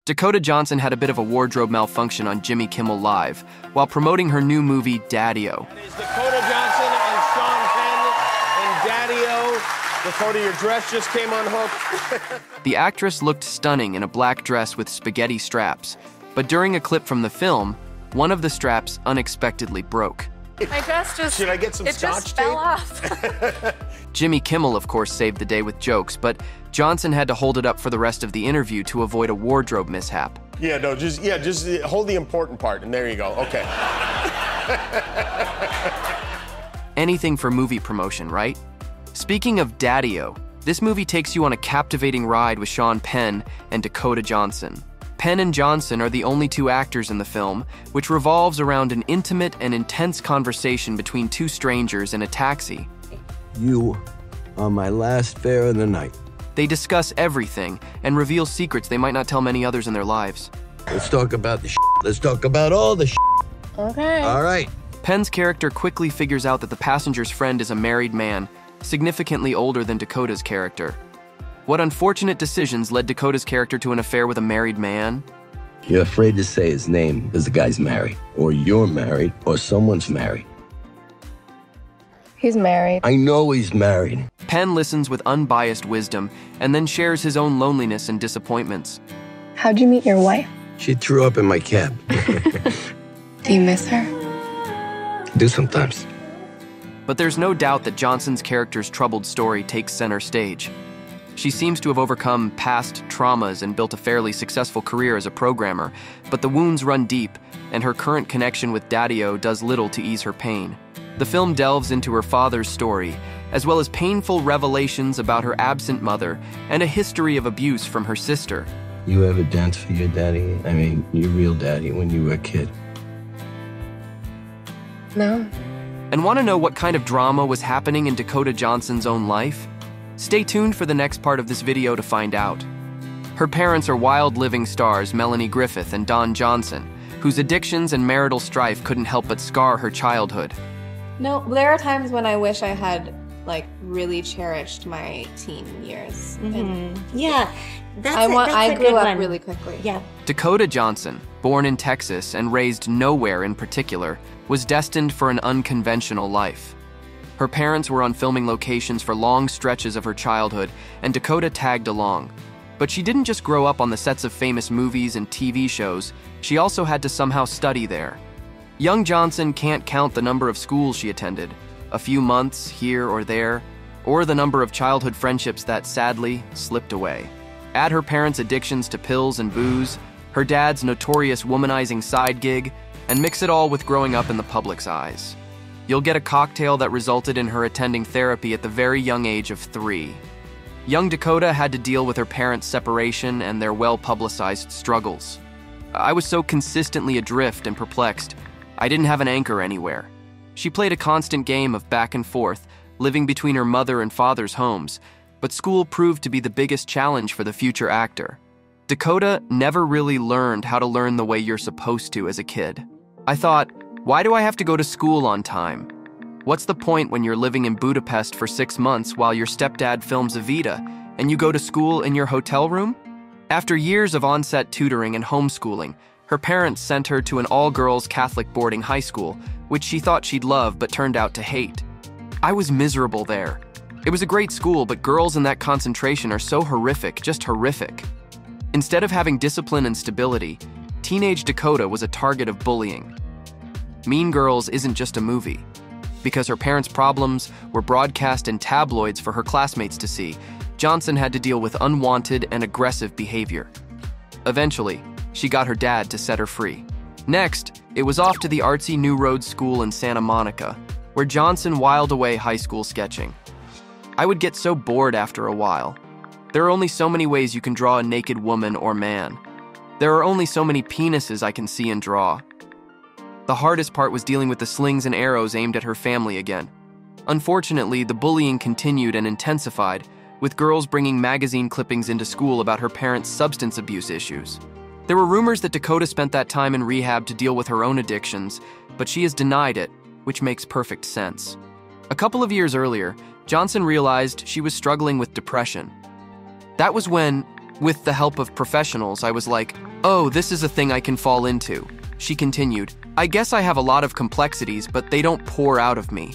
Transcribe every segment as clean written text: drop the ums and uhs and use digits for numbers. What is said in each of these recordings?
Dakota Johnson had a bit of a wardrobe malfunction on Jimmy Kimmel Live while promoting her new movie, Daddio. That is Dakota Johnson and Sean Penn and Daddio. Dakota, your dress just came unhooked. The actress looked stunning in a black dress with spaghetti straps, but during a clip from the film, one of the straps unexpectedly broke. My dress just, Should I get some scotch tape? fell off. Jimmy Kimmel, of course, saved the day with jokes, but Johnson had to hold it up for the rest of the interview to avoid a wardrobe mishap. Just hold the important part, and there you go. Okay. Anything for movie promotion, right? Speaking of Daddio, this movie takes you on a captivating ride with Sean Penn and Dakota Johnson. Penn and Johnson are the only two actors in the film, which revolves around an intimate and intense conversation between two strangers in a taxi. You are my last fare of the night. They discuss everything and reveal secrets they might not tell many others in their lives. Let's talk about the shit. Let's talk about all the shit. Okay. All right. Penn's character quickly figures out that the passenger's friend is a married man, significantly older than Dakota's character. What unfortunate decisions led Dakota's character to an affair with a married man? You're afraid to say his name because the guy's married, or you're married, or someone's married. He's married. I know he's married. Penn listens with unbiased wisdom and then shares his own loneliness and disappointments. How'd you meet your wife? She threw up in my cab. Do you miss her? Do sometimes. But there's no doubt that Johnson's character's troubled story takes center stage. She seems to have overcome past traumas and built a fairly successful career as a programmer, but the wounds run deep, and her current connection with Daddio does little to ease her pain. The film delves into her father's story, as well as painful revelations about her absent mother and a history of abuse from her sister. You ever danced for your daddy? I mean, your real daddy when you were a kid? No. And want to know what kind of drama was happening in Dakota Johnson's own life? Stay tuned for the next part of this video to find out. Her parents are wild living stars Melanie Griffith and Don Johnson, whose addictions and marital strife couldn't help but scar her childhood. No, there are times when I wish I had, like, really cherished my teen years. And Yeah, that's I a grew good up one. really quickly. Yeah. Dakota Johnson, born in Texas and raised nowhere in particular, was destined for an unconventional life. Her parents were on filming locations for long stretches of her childhood, and Dakota tagged along. But she didn't just grow up on the sets of famous movies and TV shows, she also had to somehow study there. Young Johnson can't count the number of schools she attended, a few months here or there, or the number of childhood friendships that sadly slipped away. Add her parents' addictions to pills and booze, her dad's notorious womanizing side gig, and mix it all with growing up in the public's eyes. You'll get a cocktail that resulted in her attending therapy at the very young age of 3. Young Dakota had to deal with her parents' separation and their well-publicized struggles. I was so consistently adrift and perplexed, I didn't have an anchor anywhere. She played a constant game of back and forth, living between her mother and father's homes, but school proved to be the biggest challenge for the future actor. Dakota never really learned how to learn the way you're supposed to as a kid. I thought, why do I have to go to school on time? What's the point when you're living in Budapest for 6 months while your stepdad films Evita and you go to school in your hotel room? After years of on-set tutoring and homeschooling, her parents sent her to an all-girls Catholic boarding high school, which she thought she'd love but turned out to hate. I was miserable there. It was a great school, but girls in that concentration are so horrific, just horrific. Instead of having discipline and stability, teenage Dakota was a target of bullying. Mean Girls isn't just a movie. Because her parents' problems were broadcast in tabloids for her classmates to see, Johnson had to deal with unwanted and aggressive behavior. Eventually, she got her dad to set her free. Next, it was off to the artsy New Road School in Santa Monica, where Johnson whiled away high school sketching. I would get so bored after a while. There are only so many ways you can draw a naked woman or man. There are only so many penises I can see and draw. The hardest part was dealing with the slings and arrows aimed at her family again. Unfortunately, the bullying continued and intensified, with girls bringing magazine clippings into school about her parents' substance abuse issues. There were rumors that Dakota spent that time in rehab to deal with her own addictions, but she has denied it, which makes perfect sense. A couple of years earlier, Johnson realized she was struggling with depression. That was when, with the help of professionals, I was like, "Oh, this is a thing I can fall into." She continued, "I guess I have a lot of complexities, but they don't pour out of me.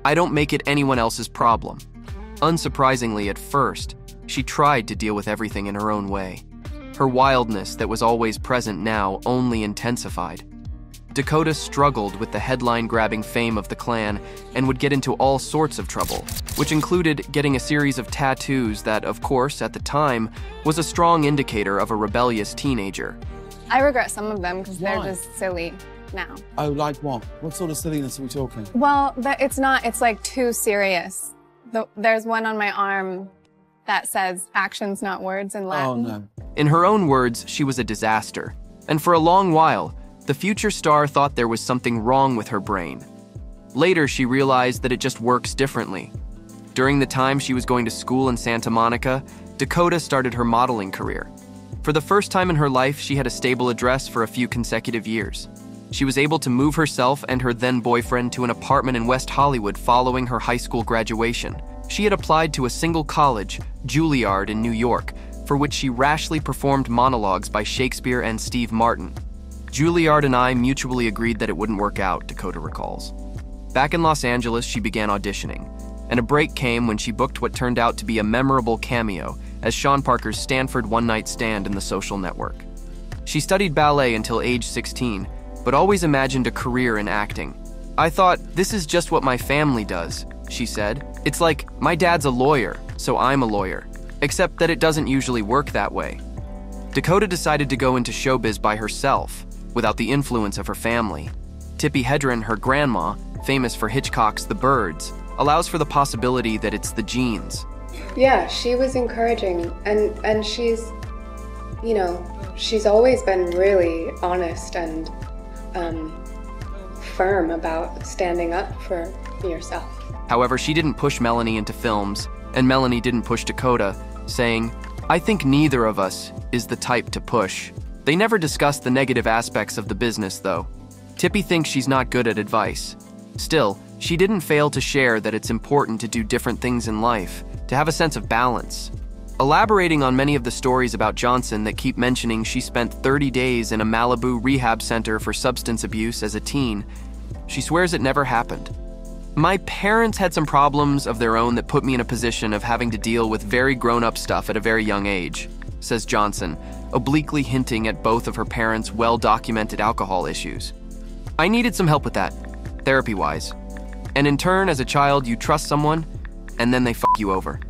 I don't make it anyone else's problem." Unsurprisingly, at first, she tried to deal with everything in her own way. Her wildness that was always present now only intensified. Dakota struggled with the headline-grabbing fame of the clan and would get into all sorts of trouble, which included getting a series of tattoos that, of course, at the time, was a strong indicator of a rebellious teenager. I regret some of them because they're Why? just silly now. Oh, like what? What sort of silliness are we talking? Well, it's like too serious. There's one on my arm that says actions, not words in Latin. Oh, no. In her own words, she was a disaster. And for a long while, the future star thought there was something wrong with her brain. Later, she realized that it just works differently. During the time she was going to school in Santa Monica, Dakota started her modeling career. For the first time in her life, she had a stable address for a few consecutive years. She was able to move herself and her then-boyfriend to an apartment in West Hollywood following her high school graduation. She had applied to a single college, Juilliard in New York, for which she rashly performed monologues by Shakespeare and Steve Martin. Juilliard and I mutually agreed that it wouldn't work out, Dakota recalls. Back in Los Angeles, she began auditioning, and a break came when she booked what turned out to be a memorable cameo as Sean Parker's Stanford one-night stand in The Social Network. She studied ballet until age 16, but always imagined a career in acting. "I thought, this is just what my family does," she said. "It's like, my dad's a lawyer, so I'm a lawyer. Except that it doesn't usually work that way." Dakota decided to go into showbiz by herself, without the influence of her family. Tippi Hedren, her grandma, famous for Hitchcock's The Birds, allows for the possibility that it's the genes. Yeah, she was encouraging, and she's, she's always been really honest and firm about standing up for yourself. However, she didn't push Melanie into films, and Melanie didn't push Dakota, saying, "I think neither of us is the type to push." They never discussed the negative aspects of the business, though. Tippi thinks she's not good at advice. Still, she didn't fail to share that it's important to do different things in life, to have a sense of balance. Elaborating on many of the stories about Johnson that keep mentioning she spent 30 days in a Malibu rehab center for substance abuse as a teen, she swears it never happened. "My parents had some problems of their own that put me in a position of having to deal with very grown-up stuff at a very young age," says Johnson, obliquely hinting at both of her parents' well-documented alcohol issues. "I needed some help with that, therapy-wise. And in turn, as a child, you trust someone, and then they fuck you over."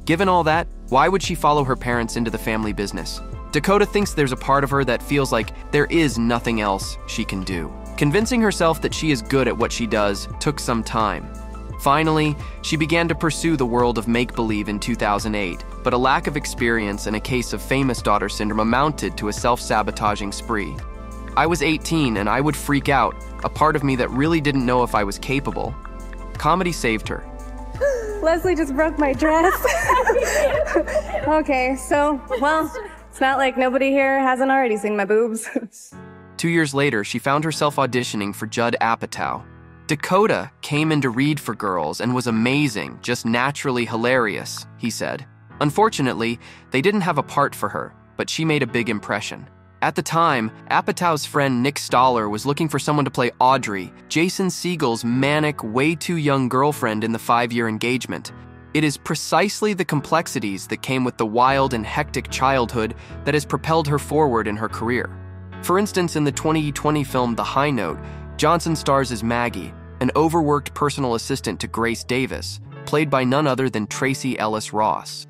Given all that, why would she follow her parents into the family business? Dakota thinks there's a part of her that feels like there is nothing else she can do. Convincing herself that she is good at what she does took some time. Finally, she began to pursue the world of make-believe in 2008, but a lack of experience and a case of famous daughter syndrome amounted to a self-sabotaging spree. "I was 18 and I would freak out, a part of me that really didn't know if I was capable." Comedy saved her. Leslie just broke my dress. Okay, so, well, it's not like nobody here hasn't already seen my boobs. 2 years later, she found herself auditioning for Judd Apatow. Dakota came in to read for girls and was amazing, just naturally hilarious, he said. Unfortunately, they didn't have a part for her, but she made a big impression. At the time, Apatow's friend Nick Stoller was looking for someone to play Audrey, Jason Segel's manic, way too young girlfriend in the 5-year engagement. It is precisely the complexities that came with the wild and hectic childhood that has propelled her forward in her career. For instance, in the 2020 film The High Note, Johnson stars as Maggie, an overworked personal assistant to Grace Davis, played by none other than Tracy Ellis Ross.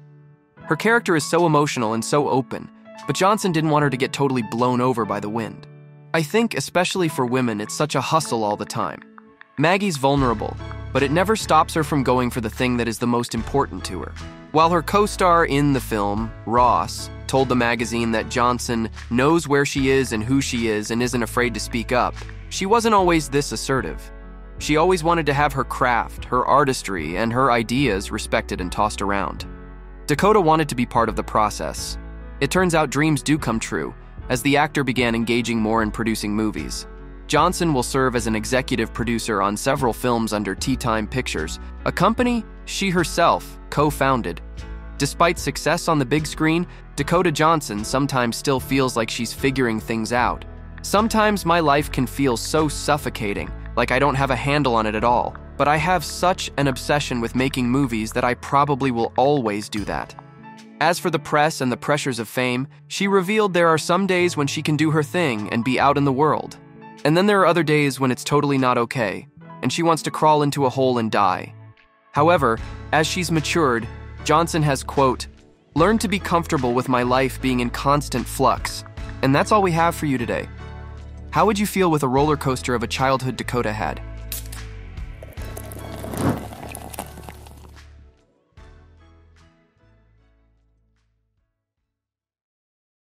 Her character is so emotional and so open, but Johnson didn't want her to get totally blown over by the wind. I think, especially for women, it's such a hustle all the time. Maggie's vulnerable, but it never stops her from going for the thing that is the most important to her. While her co-star in the film, Ross, told the magazine that Johnson knows where she is and who she is and isn't afraid to speak up, she wasn't always this assertive. She always wanted to have her craft, her artistry, and her ideas respected and tossed around. Dakota wanted to be part of the process. It turns out dreams do come true, as the actor began engaging more in producing movies. Johnson will serve as an executive producer on several films under Tea Time Pictures, a company she herself co-founded. Despite success on the big screen, Dakota Johnson sometimes still feels like she's figuring things out. Sometimes my life can feel so suffocating, like I don't have a handle on it at all. But I have such an obsession with making movies that I probably will always do that. As for the press and the pressures of fame, she revealed there are some days when she can do her thing and be out in the world. And then there are other days when it's totally not okay, and she wants to crawl into a hole and die. However, as she's matured, Johnson has, quote, learned to be comfortable with my life being in constant flux. And that's all we have for you today. How would you feel with a roller coaster of a childhood Dakota had?